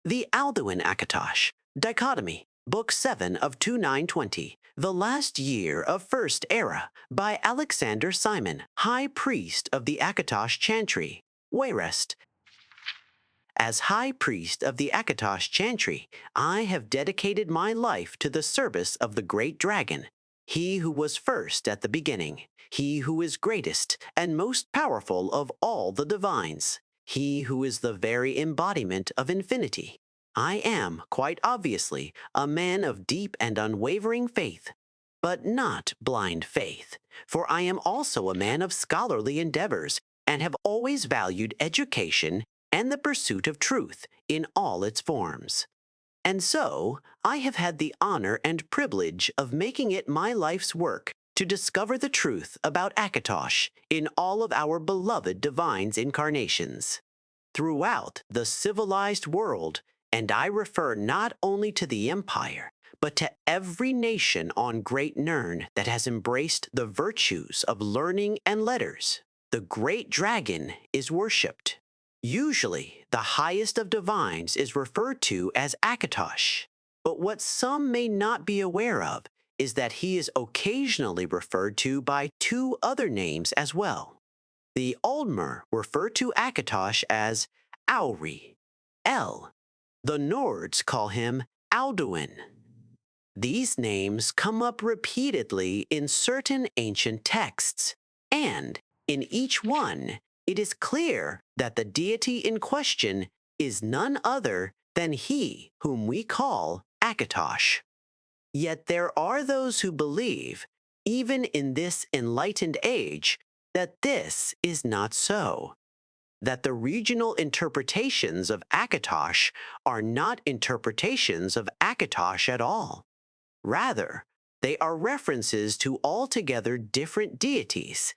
The Alduin Akatosh, Dichotomy, Book 7 of 2920, The Last Year of First Era, by Alexander Simon, High Priest of the Akatosh Chantry, Wayrest. As High Priest of the Akatosh Chantry, I have dedicated my life to the service of the Great Dragon, he who was first at the beginning, he who is greatest and most powerful of all the divines, he who is the very embodiment of infinity. I am, quite obviously, a man of deep and unwavering faith, but not blind faith, for I am also a man of scholarly endeavors and have always valued education and the pursuit of truth in all its forms. And so, I have had the honor and privilege of making it my life's work to discover the truth about Akatosh in all of our beloved divine's incarnations. Throughout the civilized world, and I refer not only to the Empire, but to every nation on Great Nirn that has embraced the virtues of learning and letters, the Great Dragon is worshipped. Usually, the highest of divines is referred to as Akatosh, but what some may not be aware of is that he is occasionally referred to by two other names as well. The Aldmer refer to Akatosh as Auri, El. The Nords call him Alduin. These names come up repeatedly in certain ancient texts, and in each one, it is clear that the deity in question is none other than he whom we call Akatosh. Yet there are those who believe, even in this enlightened age, that this is not so, that the regional interpretations of Akatosh are not interpretations of Akatosh at all. Rather, they are references to altogether different deities,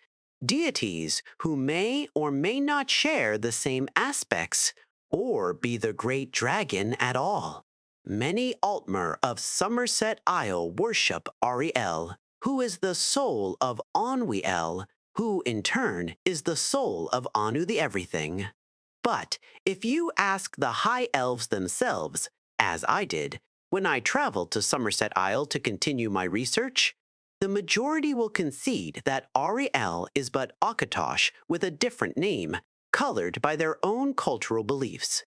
deities who may or may not share the same aspects or be the great dragon at all. Many Altmer of Somerset Isle worship Ariel, who is the soul of Onwiel, who in turn is the soul of Anu the Everything. But if you ask the High Elves themselves, as I did, when I traveled to Somerset Isle to continue my research, the majority will concede that Ariel is but Akatosh with a different name, colored by their own cultural beliefs.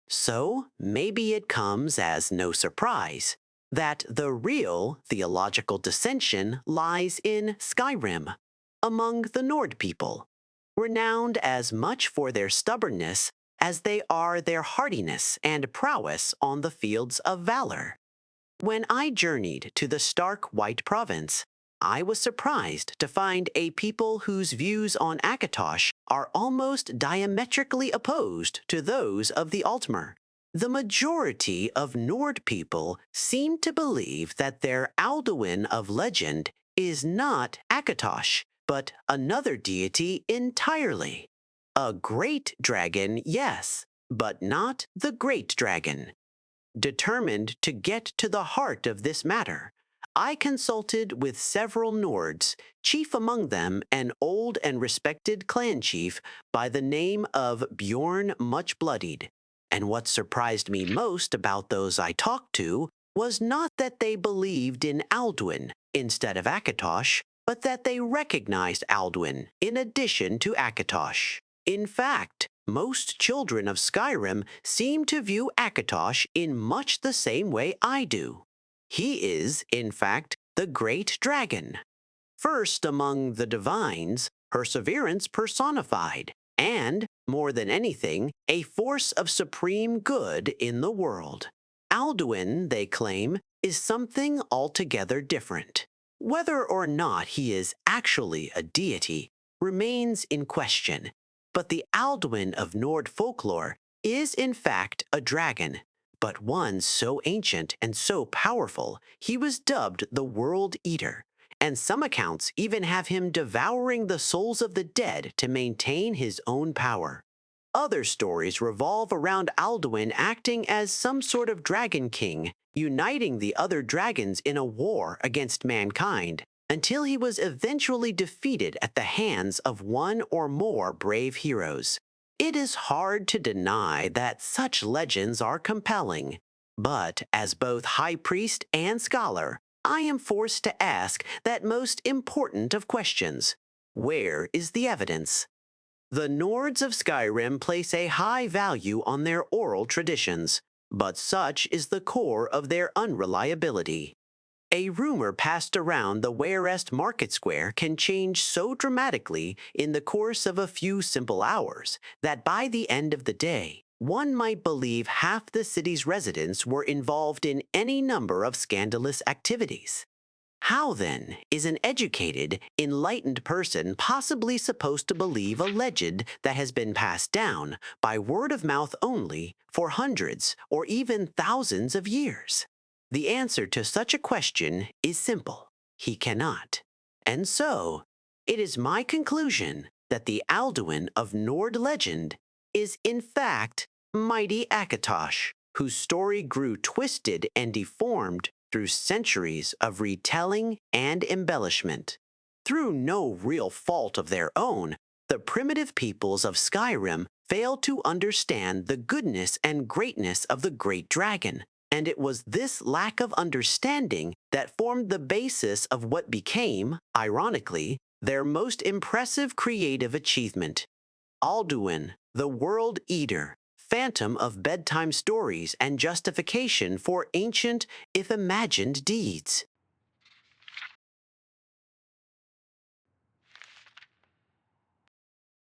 So maybe it comes as no surprise that the real theological dissension lies in Skyrim, among the Nord people, renowned as much for their stubbornness as they are their hardiness and prowess on the fields of valor. When I journeyed to the stark White Province, I was surprised to find a people whose views on Akatosh are almost diametrically opposed to those of the Altmer. The majority of Nord people seem to believe that their Alduin of legend is not Akatosh, but another deity entirely. A great dragon, yes, but not the great dragon. Determined to get to the heart of this matter, I consulted with several Nords, chief among them an old and respected clan chief by the name of Bjorn Much-Bloodied. And what surprised me most about those I talked to was not that they believed in Alduin instead of Akatosh, but that they recognized Alduin in addition to Akatosh. In fact, most children of Skyrim seem to view Akatosh in much the same way I do. He is, in fact, the great dragon. First among the divines, perseverance personified, and, more than anything, a force of supreme good in the world. Alduin, they claim, is something altogether different. Whether or not he is actually a deity remains in question, but the Alduin of Nord folklore is in fact a dragon, but one so ancient and so powerful he was dubbed the World Eater, and some accounts even have him devouring the souls of the dead to maintain his own power. Other stories revolve around Alduin acting as some sort of dragon king, uniting the other dragons in a war against mankind, until he was eventually defeated at the hands of one or more brave heroes. It is hard to deny that such legends are compelling, but as both high priest and scholar, I am forced to ask that most important of questions. Where is the evidence? The Nords of Skyrim place a high value on their oral traditions, but such is the core of their unreliability. A rumor passed around the Warest market square can change so dramatically in the course of a few simple hours that by the end of the day, one might believe half the city's residents were involved in any number of scandalous activities. How, then, is an educated, enlightened person possibly supposed to believe a legend that has been passed down by word of mouth only for hundreds or even thousands of years? The answer to such a question is simple. He cannot. And so, it is my conclusion that the Alduin of Nord legend is in fact mighty Akatosh, whose story grew twisted and deformed through centuries of retelling and embellishment. Through no real fault of their own, the primitive peoples of Skyrim failed to understand the goodness and greatness of the great dragon, and it was this lack of understanding that formed the basis of what became, ironically, their most impressive creative achievement. Alduin, the World Eater, phantom of bedtime stories and justification for ancient, if imagined, deeds.